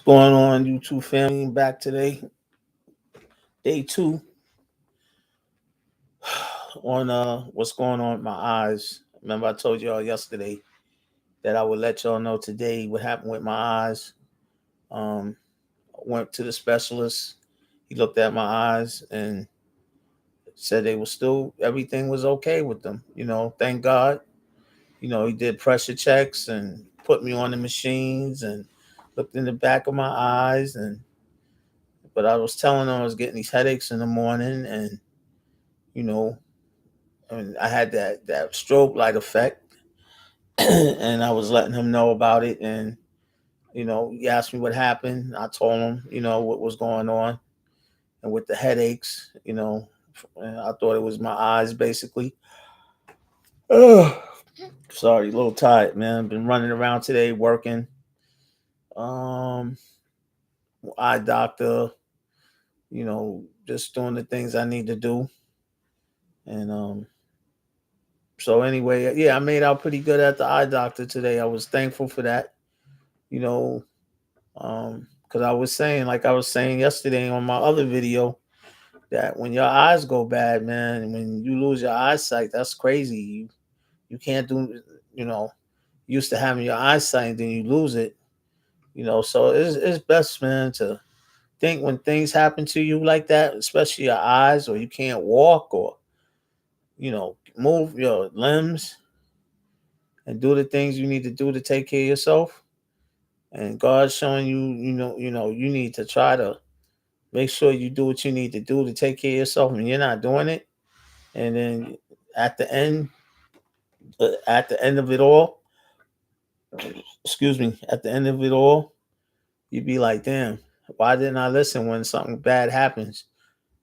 Going on, YouTube family? Back today, day two on what's going on with my eyes. Remember, I told y'all yesterday that I would let y'all know today what happened with my eyes. Um, Went to the specialist. He looked at my eyes and said they were still everything was okay with them. Thank God. He did pressure checks and put me on the machines and looked in the back of my eyes. And but I was telling him I was getting these headaches in the morning, and you know and I had that strobe light effect, and I was letting him know about it. And he asked me what happened. I told him, what was going on, and with the headaches, and I thought it was my eyes, basically. Ugh. Sorry, a little tired, man. Been running around today, working. Um, Eye doctor. Just doing the things I need to do, and So anyway, yeah, I made out pretty good at the eye doctor today. I was thankful for that. You know, because I was saying, like I was saying yesterday on my other video, that when your eyes go bad, man, when you lose your eyesight, that's crazy. You can't do, you know, used to having your eyesight, and then you lose it. So it's best, man, to think when things happen to you like that, especially your eyes, or you can't walk, or move your limbs and do the things you need to do to take care of yourself. And God's showing you, you need to try to make sure you do what you need to do to take care of yourself, and you're not doing it. And then at the end, at the end of it all, excuse me, at the end of it all, you'd be like, damn, why didn't I listen when something bad happens?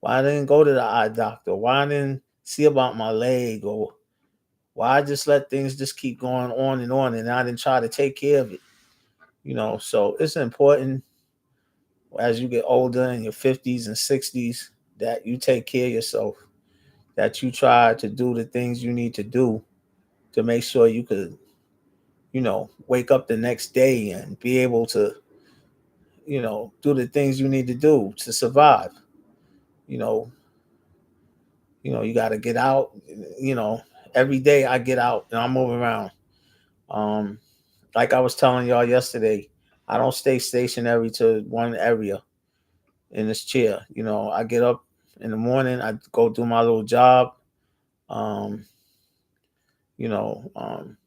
Why I didn't go to the eye doctor? Why I didn't see about my leg? Or why I just let things just keep going on, and I didn't try to take care of it? So it's important as you get older in your 50s and 60s that you take care of yourself, that you try to do the things you need to do to make sure you could, wake up the next day and be able to, do the things you need to do to survive. You know, you got to get out. You know, every day I get out and I move around. Um, like I was telling y'all yesterday, I don't stay stationary to one area in this chair. I get up in the morning, I go do my little job. Um, you know, um,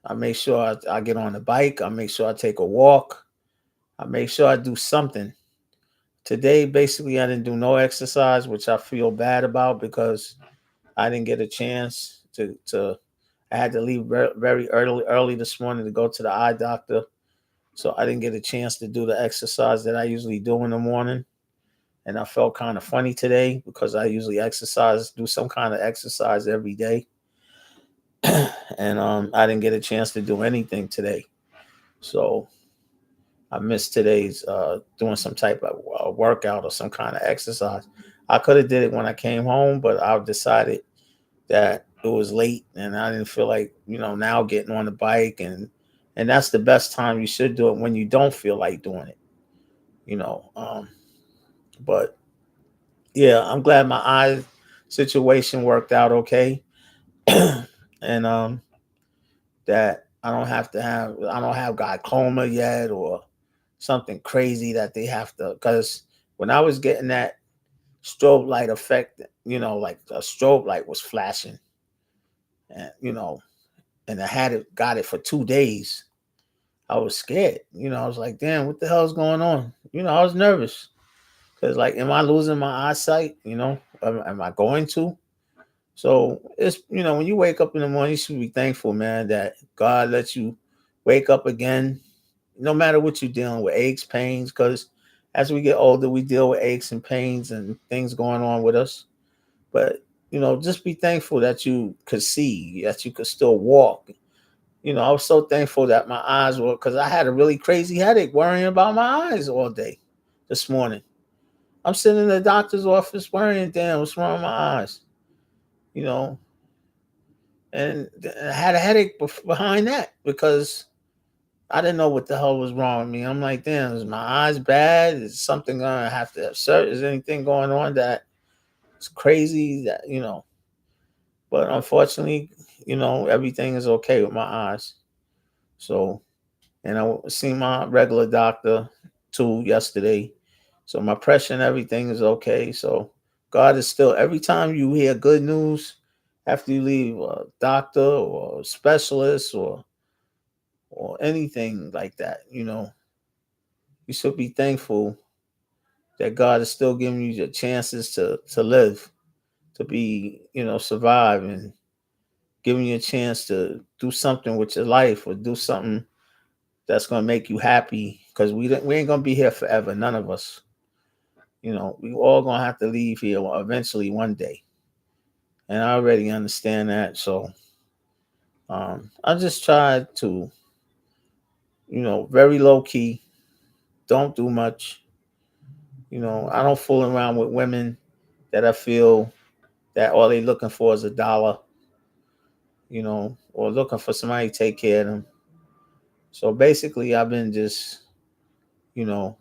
I make sure I get on the bike. I make sure I take a walk. I make sure I do something. Today, basically, I didn't do no exercise, which I feel bad about because I didn't get a chance to. I had to leave very early this morning to go to the eye doctor, so I didn't get a chance to do the exercise that I usually do in the morning. And I felt kind of funny today because I usually do some kind of exercise every day, and I didn't get a chance to do anything today. So I missed today's doing some type of workout or some kind of exercise. I could have did it when I came home, but I decided that it was late and I didn't feel like now getting on the bike, and that's the best time you should do it, when you don't feel like doing it. You know, but yeah, I'm glad my eye situation worked out okay, and that I don't have glaucoma yet, or something crazy that they have to, because when I was getting that strobe light effect, like a strobe light was flashing, and and I had it got it for 2 days. I was scared. I was like, damn, what the hell's going on? I was nervous because, like, am I losing my eyesight? Am I going to? So it's, when you wake up in the morning, you should be thankful, man, that God lets you wake up again, no matter what you're dealing with, aches, pains, because as we get older, we deal with aches and pains and things going on with us. But, just be thankful that you could see, that you could still walk. I was so thankful that my eyes were, because I had a really crazy headache worrying about my eyes all day this morning. I'm sitting in the doctor's office worrying, damn, what's wrong with my eyes? You know, and I had a headache behind that because I didn't know what the hell was wrong with me. I'm like, damn, is my eyes bad? Is something gonna have to assert? Is anything going on that it's crazy that But unfortunately, everything is okay with my eyes. So, and seen my regular doctor too yesterday. So my pressure and everything is okay. So God is still. Every time you hear good news after you leave a doctor or a specialist or anything like that, you should be thankful that God is still giving you the chances to live, to be, survive, and giving you a chance to do something with your life or do something that's gonna make you happy. Because we ain't gonna be here forever. None of us. We all gonna have to leave here eventually one day, and I already understand that. So I just try to, very low key, don't do much. I don't fool around with women that I feel that all they looking for is a dollar, or looking for somebody to take care of them. So basically, I've been just, you know,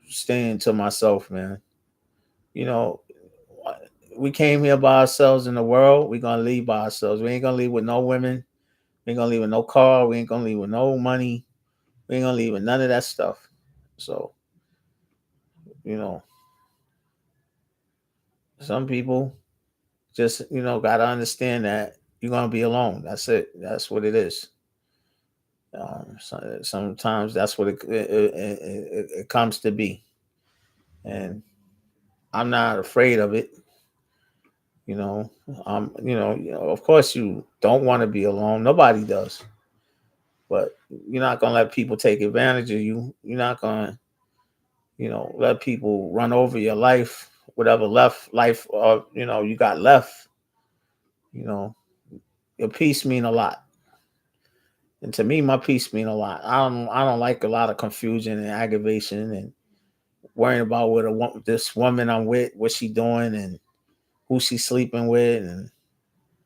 staying to myself, man. You know, we came here by ourselves in the world. We're gonna leave by ourselves. We ain't gonna leave with no women. We ain't gonna leave with no car. We ain't gonna leave with no money. We ain't gonna leave with none of that stuff. So, you know, some people just, gotta understand that you're gonna be alone. That's it. That's what it is. Sometimes that's what it comes to be, and I'm not afraid of it. You know, of course, you don't want to be alone. Nobody does, but you're not gonna let people take advantage of you. You're not gonna, let people run over your life, whatever left life or you got left. You know, your peace mean a lot, and to me, my peace mean a lot. I don't like a lot of confusion and aggravation and worrying about this woman I'm with, what she doing, and who she sleeping with, and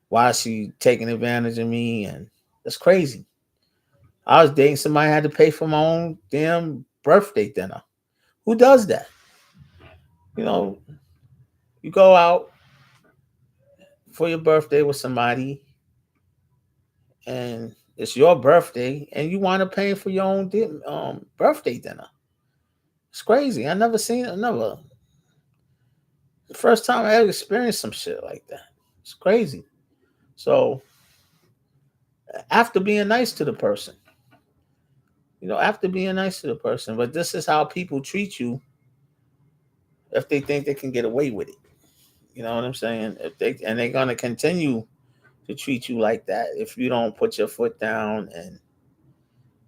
why she taking advantage of me, and it's crazy. I was dating somebody I had to pay for my own damn birthday dinner. Who does that? You know, you go out for your birthday with somebody, and it's your birthday, and you wind up paying for your own birthday dinner. It's crazy. I never seen it. Never. The first time I ever experienced some shit like that. It's crazy. So after being nice to the person, after being nice to the person, but this is how people treat you if they think they can get away with it. You know what I'm saying? If they're gonna continue to treat you like that if you don't put your foot down and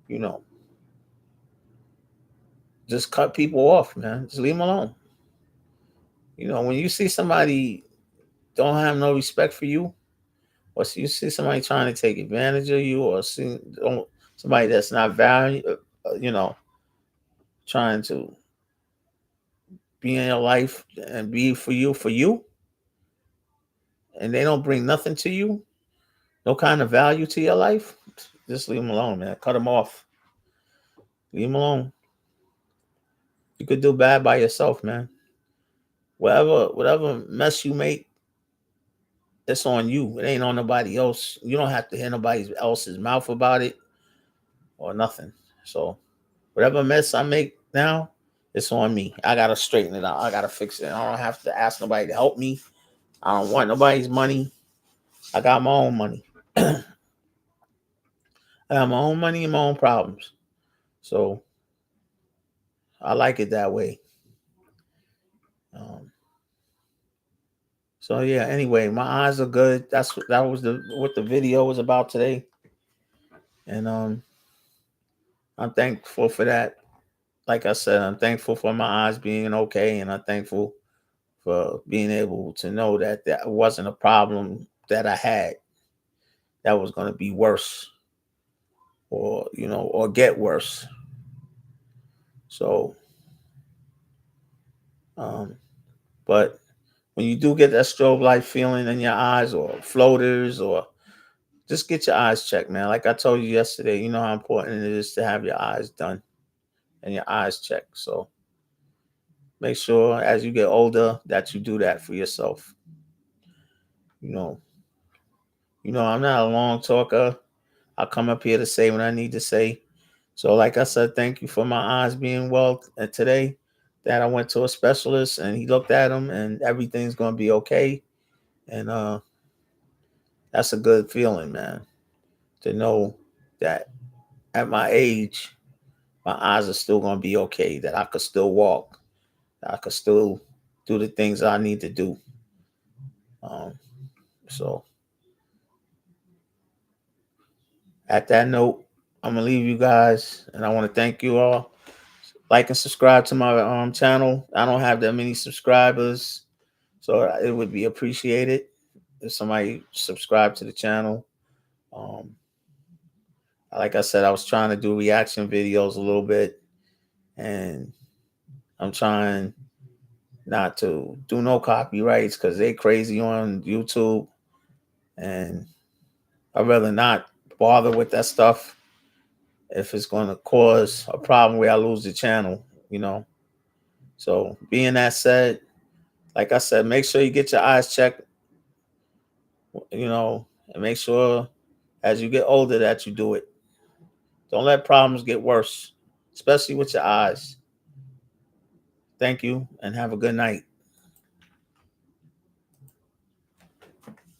you know just cut people off, man. Just leave them alone. When you see somebody don't have no respect for you, or you see somebody trying to take advantage of you, or somebody that's not value, trying to be in your life and be for you, and they don't bring nothing to you, no kind of value to your life, just leave them alone, man. Cut them off. Leave them alone. You could do bad by yourself, man. Whatever mess you make, it's on you. It ain't on nobody else. You don't have to hear nobody else's mouth about it or nothing. So whatever mess I make now, it's on me. I gotta straighten it out. I gotta fix it. I don't have to ask nobody to help me. I don't want nobody's money. I got my own money. I got my own money and my own problems. So I like it that way. Um, so yeah. Anyway, my eyes are good. That was what the video was about today, and I'm thankful for that. Like I said, I'm thankful for my eyes being okay, and I'm thankful for being able to know that that wasn't a problem that I had that was going to be worse or get worse. So, um, but when you do get that strobe light feeling in your eyes or floaters or just get your eyes checked, man. Like I told you yesterday, you know how important it is to have your eyes done and your eyes checked. So make sure as you get older that you do that for yourself. You know, I'm not a long talker. I come up here to say what I need to say. So, like I said, thank you for my eyes being well today. That I went to a specialist and he looked at them and everything's gonna be okay. And that's a good feeling, man, to know that at my age, my eyes are still gonna be okay. That I could still walk. That I could still do the things I need to do. Um, so, at that note, I'm gonna leave you guys, and I want to thank you all. Like and subscribe to my channel. I don't have that many subscribers, so it would be appreciated if somebody subscribe to the channel. Um, like I said, I was trying to do reaction videos a little bit, and I'm trying not to do no copyrights because they crazy on YouTube, and I'd rather not bother with that stuff if it's going to cause a problem where I lose the channel, you know. So, being that said, like I said, make sure you get your eyes checked, and make sure as you get older that you do it. Don't let problems get worse, especially with your eyes. Thank you and have a good night.